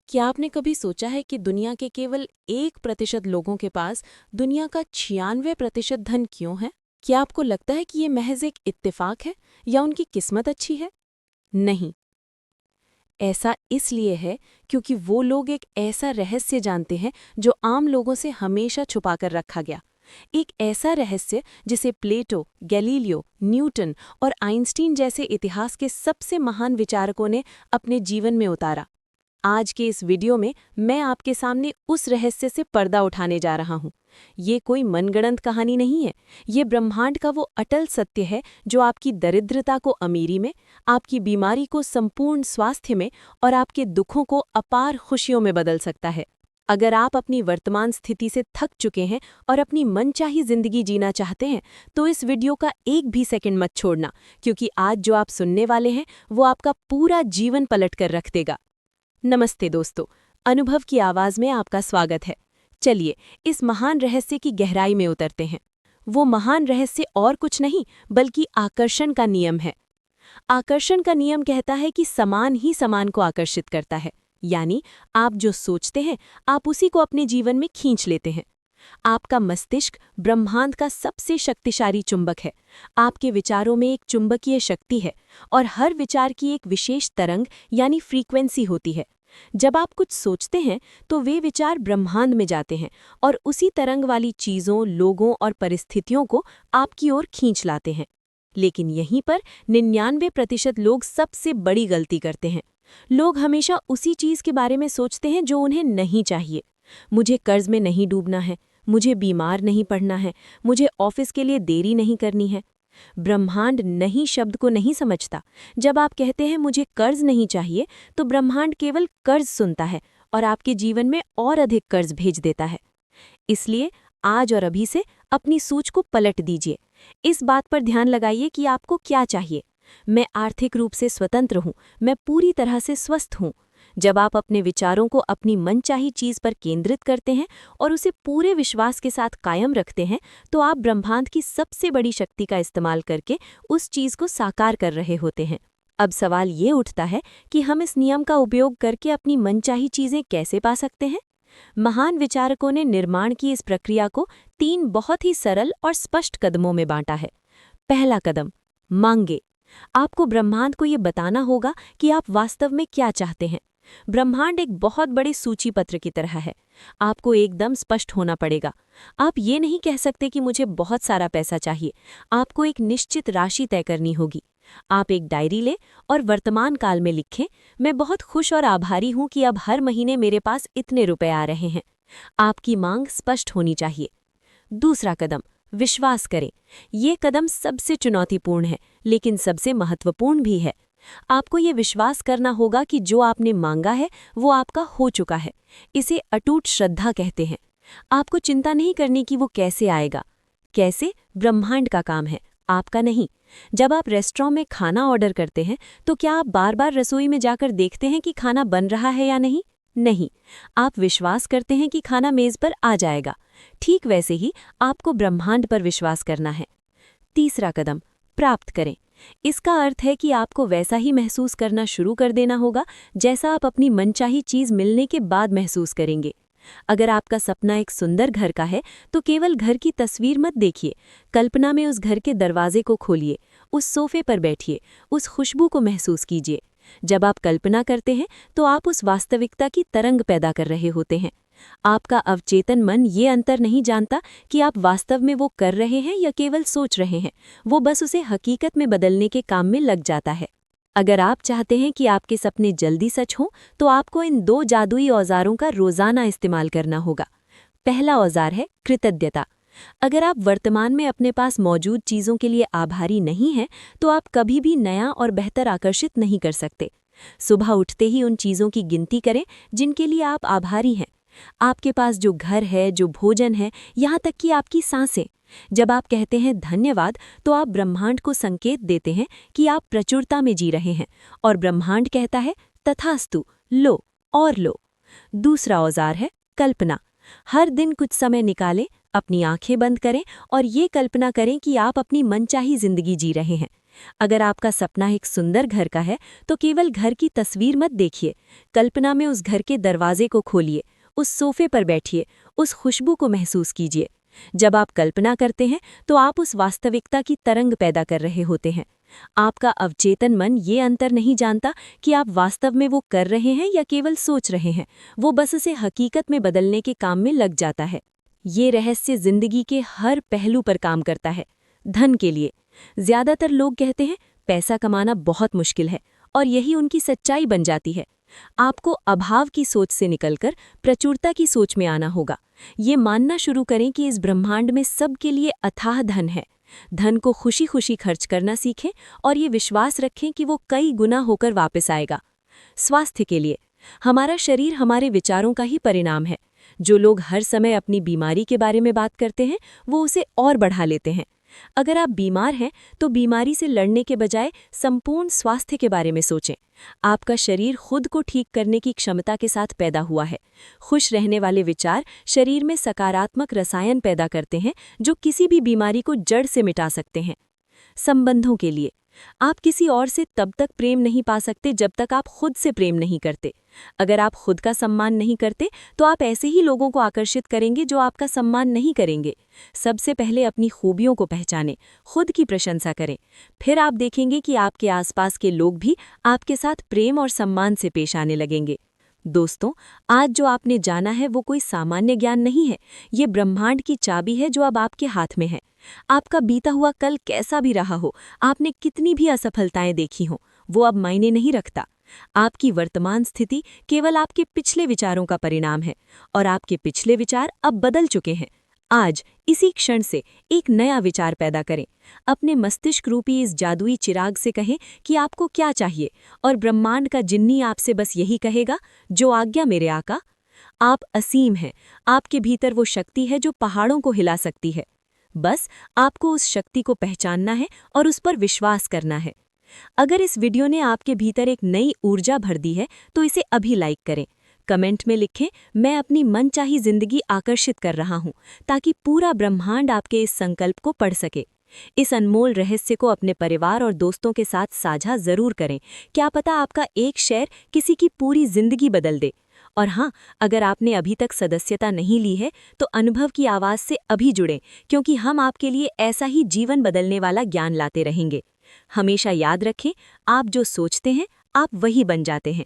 क्या आपने कभी सोचा है कि दुनिया के केवल 1% लोगों के पास दुनिया का 96% धन क्यों है? क्या आपको लगता है कि ये महज एक इत्तेफाक है या उनकी किस्मत अच्छी है? नहीं, ऐसा इसलिए है क्योंकि वो लोग एक ऐसा रहस्य जानते हैं जो आम लोगों से हमेशा छुपाकर रखा गया। एक ऐसा रहस्य जिसे प्लेटो, गैलीलियो, न्यूटन और आइंस्टीन जैसे इतिहास के सबसे महान विचारकों ने अपने जीवन में उतारा। आज के इस वीडियो में मैं आपके सामने उस रहस्य से पर्दा उठाने जा रहा हूँ। ये कोई मनगढ़ंत कहानी नहीं है, ये ब्रह्मांड का वो अटल सत्य है जो आपकी दरिद्रता को अमीरी में, आपकी बीमारी को संपूर्ण स्वास्थ्य में और आपके दुखों को अपार खुशियों में बदल सकता है। अगर आप अपनी वर्तमान स्थिति से थक चुके हैं और अपनी मनचाही जिंदगी जीना चाहते हैं, तो इस वीडियो का एक भी सेकंड मत छोड़ना, क्योंकि आज जो आप सुनने वाले हैं वो आपका पूरा जीवन पलट कर रख देगा। नमस्ते दोस्तों, अनुभव की आवाज में आपका स्वागत है। चलिए इस महान रहस्य की गहराई में उतरते हैं। वो महान रहस्य और कुछ नहीं बल्कि आकर्षण का नियम है। आकर्षण का नियम कहता है कि समान ही समान को आकर्षित करता है, यानी आप जो सोचते हैं आप उसी को अपने जीवन में खींच लेते हैं। आपका मस्तिष्क ब्रह्मांड का सबसे शक्तिशाली चुंबक है। आपके विचारों में एक चुंबकीय शक्ति है और हर विचार की एक विशेष तरंग यानी फ्रीक्वेंसी होती है। जब आप कुछ सोचते हैं तो वे विचार ब्रह्मांड में जाते हैं और उसी तरंग वाली चीज़ों, लोगों और परिस्थितियों को आपकी ओर खींच लाते हैं। लेकिन यहीं पर 99% लोग सबसे बड़ी गलती करते हैं। लोग हमेशा उसी चीज़ के बारे में सोचते हैं जो उन्हें नहीं चाहिए। मुझे कर्ज में नहीं डूबना है, मुझे बीमार नहीं पड़ना है, मुझे ऑफिस के लिए देरी नहीं करनी है। ब्रह्मांड नहीं शब्द को नहीं समझता। जब आप कहते हैं मुझे कर्ज नहीं चाहिए, तो ब्रह्मांड केवल कर्ज सुनता है और आपके जीवन में और अधिक कर्ज भेज देता है। इसलिए आज और अभी से अपनी सोच को पलट दीजिए। इस बात पर ध्यान लगाइए कि आपको क्या चाहिए। मैं आर्थिक रूप से स्वतंत्र हूँ, मैं पूरी तरह से स्वस्थ हूँ। जब आप अपने विचारों को अपनी मनचाही चीज पर केंद्रित करते हैं और उसे पूरे विश्वास के साथ कायम रखते हैं, तो आप ब्रह्मांड की सबसे बड़ी शक्ति का इस्तेमाल करके उस चीज को साकार कर रहे होते हैं। अब सवाल ये उठता है कि हम इस नियम का उपयोग करके अपनी मनचाही चीजें कैसे पा सकते हैं? महान विचारकों ने निर्माण की इस प्रक्रिया को 3 बहुत ही सरल और स्पष्ट कदमों में बांटा है। पहला कदम, मांगे। आपको ब्रह्मांड को ये बताना होगा कि आप वास्तव में क्या चाहते हैं। ब्रह्मांड एक बहुत बड़े सूची पत्र की तरह है। आपको एकदम स्पष्ट होना पड़ेगा। आप ये नहीं कह सकते कि मुझे बहुत सारा पैसा चाहिए। आपको एक निश्चित राशि तय करनी होगी। आप एक डायरी लें और वर्तमान काल में लिखें, मैं बहुत खुश और आभारी हूं कि अब हर महीने मेरे पास इतने रुपए आ रहे हैं। आपकी मांग स्पष्ट होनी चाहिए। दूसरा कदम, विश्वास करें। ये कदम सबसे चुनौतीपूर्ण है, लेकिन सबसे महत्वपूर्ण भी है। आपको ये विश्वास करना होगा कि जो आपने मांगा है वो आपका हो चुका है। इसे अटूट श्रद्धा कहते हैं। आपको चिंता नहीं करनी कि वो कैसे आएगा। कैसे, ब्रह्मांड का काम है, आपका नहीं। जब आप रेस्टोरेंट में खाना ऑर्डर करते हैं तो क्या आप बार बार रसोई में जाकर देखते हैं कि खाना बन रहा है या नहीं? नहीं, आप विश्वास करते हैं कि खाना मेज पर आ जाएगा। ठीक वैसे ही आपको ब्रह्मांड पर विश्वास करना है। तीसरा कदम, प्राप्त करें। इसका अर्थ है कि आपको वैसा ही महसूस करना शुरू कर देना होगा जैसा आप अपनी मनचाही चीज मिलने के बाद महसूस करेंगे। अगर आपका सपना एक सुंदर घर का है तो केवल घर की तस्वीर मत देखिए, कल्पना में उस घर के दरवाजे को खोलिए, उस सोफे पर बैठिए, उस खुशबू को महसूस कीजिए। जब आप कल्पना करते हैं तो आप उस वास्तविकता की तरंग पैदा कर रहे होते हैं। आपका अवचेतन मन ये अंतर नहीं जानता कि आप वास्तव में वो कर रहे हैं या केवल सोच रहे हैं। वो बस उसे हकीकत में बदलने के काम में लग जाता है। अगर आप चाहते हैं कि आपके सपने जल्दी सच हों, तो आपको इन 2 जादुई औजारों का रोजाना इस्तेमाल करना होगा। पहला औजार है कृतज्ञता। अगर आप वर्तमान में अपने पास मौजूद चीज़ों के लिए आभारी नहीं हैं, तो आप कभी भी नया और बेहतर आकर्षित नहीं कर सकते। सुबह उठते ही उन चीज़ों की गिनती करें जिनके लिए आप आभारी हैं। आपके पास जो घर है, जो भोजन है, यहाँ तक कि आपकी सांसें। जब आप कहते हैं धन्यवाद, तो आप ब्रह्मांड को संकेत देते हैं कि आप प्रचुरता में जी रहे हैं, और ब्रह्मांड कहता है तथास्तु, लो और लो। दूसरा औजार है कल्पना। हर दिन कुछ समय निकालें, अपनी आंखें बंद करें और ये कल्पना करें कि आप अपनी मनचाही जिंदगी जी रहे हैं। अगर आपका सपना एक सुंदर घर का है तो केवल घर की तस्वीर मत देखिए, कल्पना में उस घर के दरवाजे को खोलिए, उस सोफे पर बैठिए, उस खुशबू को महसूस कीजिए। जब आप कल्पना करते हैं तो आप उस वास्तविकता की तरंग पैदा कर रहे होते हैं। आपका अवचेतन मन ये अंतर नहीं जानता कि आप वास्तव में वो कर रहे हैं या केवल सोच रहे हैं, वो बस उसे हकीकत में बदलने के काम में लग जाता है। ये रहस्य जिंदगी के हर पहलू पर काम करता है। धन के लिए ज्यादातर लोग कहते हैं पैसा कमाना बहुत मुश्किल है, और यही उनकी सच्चाई बन जाती है। आपको अभाव की सोच से निकलकर प्रचुरता की सोच में आना होगा। ये मानना शुरू करें कि इस ब्रह्मांड में सबके लिए अथाह धन है। धन को खुशी खुशी खर्च करना सीखें और ये विश्वास रखें कि वो कई गुना होकर वापस आएगा। स्वास्थ्य के लिए हमारा शरीर हमारे विचारों का ही परिणाम है। जो लोग हर समय अपनी बीमारी के बारे में बात करते हैं वो उसे और बढ़ा लेते हैं। अगर आप बीमार हैं तो बीमारी से लड़ने के बजाय संपूर्ण स्वास्थ्य के बारे में सोचें। आपका शरीर खुद को ठीक करने की क्षमता के साथ पैदा हुआ है। खुश रहने वाले विचार शरीर में सकारात्मक रसायन पैदा करते हैं जो किसी भी बीमारी को जड़ से मिटा सकते हैं। संबंधों के लिए आप किसी और से तब तक प्रेम नहीं पा सकते जब तक आप खुद से प्रेम नहीं करते। अगर आप खुद का सम्मान नहीं करते तो आप ऐसे ही लोगों को आकर्षित करेंगे जो आपका सम्मान नहीं करेंगे। सबसे पहले अपनी खूबियों को पहचानें, खुद की प्रशंसा करें, फिर आप देखेंगे कि आपके आसपास के लोग भी आपके साथ प्रेम और सम्मान से पेश आने लगेंगे। दोस्तों, आज जो आपने जाना है वो कोई सामान्य ज्ञान नहीं है, ये ब्रह्मांड की चाबी है जो अब आपके हाथ में है। आपका बीता हुआ कल कैसा भी रहा हो, आपने कितनी भी असफलताएं देखी हों, वो अब मायने नहीं रखता। आपकी वर्तमान स्थिति केवल आपके पिछले विचारों का परिणाम है, और आपके पिछले विचार अब बदल चुके हैं। आज इसी क्षण से एक नया विचार पैदा करें। अपने मस्तिष्क रूपी इस जादुई चिराग से कहें कि आपको क्या चाहिए, और ब्रह्मांड का जिन्नी आपसे बस यही कहेगा, जो आज्ञा मेरे आका। आप असीम हैं। आपके भीतर वो शक्ति है जो पहाड़ों को हिला सकती है। बस आपको उस शक्ति को पहचानना है और उस पर विश्वास करना है। अगर इस वीडियो ने आपके भीतर एक नई ऊर्जा भर दी है तो इसे अभी लाइक करें। कमेंट में लिखें, मैं अपनी मनचाही जिंदगी आकर्षित कर रहा हूं, ताकि पूरा ब्रह्मांड आपके इस संकल्प को पढ़ सके। इस अनमोल रहस्य को अपने परिवार और दोस्तों के साथ साझा जरूर करें। क्या पता आपका एक शेयर किसी की पूरी जिंदगी बदल दे। और हाँ, अगर आपने अभी तक सदस्यता नहीं ली है तो अनुभव की आवाज़ से अभी जुड़ें, क्योंकि हम आपके लिए ऐसा ही जीवन बदलने वाला ज्ञान लाते रहेंगे। हमेशा याद रखें, आप जो सोचते हैं आप वही बन जाते हैं।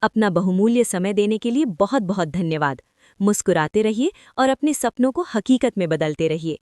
अपना बहुमूल्य समय देने के लिए बहुत बहुत धन्यवाद। मुस्कुराते रहिए और अपने सपनों को हकीकत में बदलते रहिए।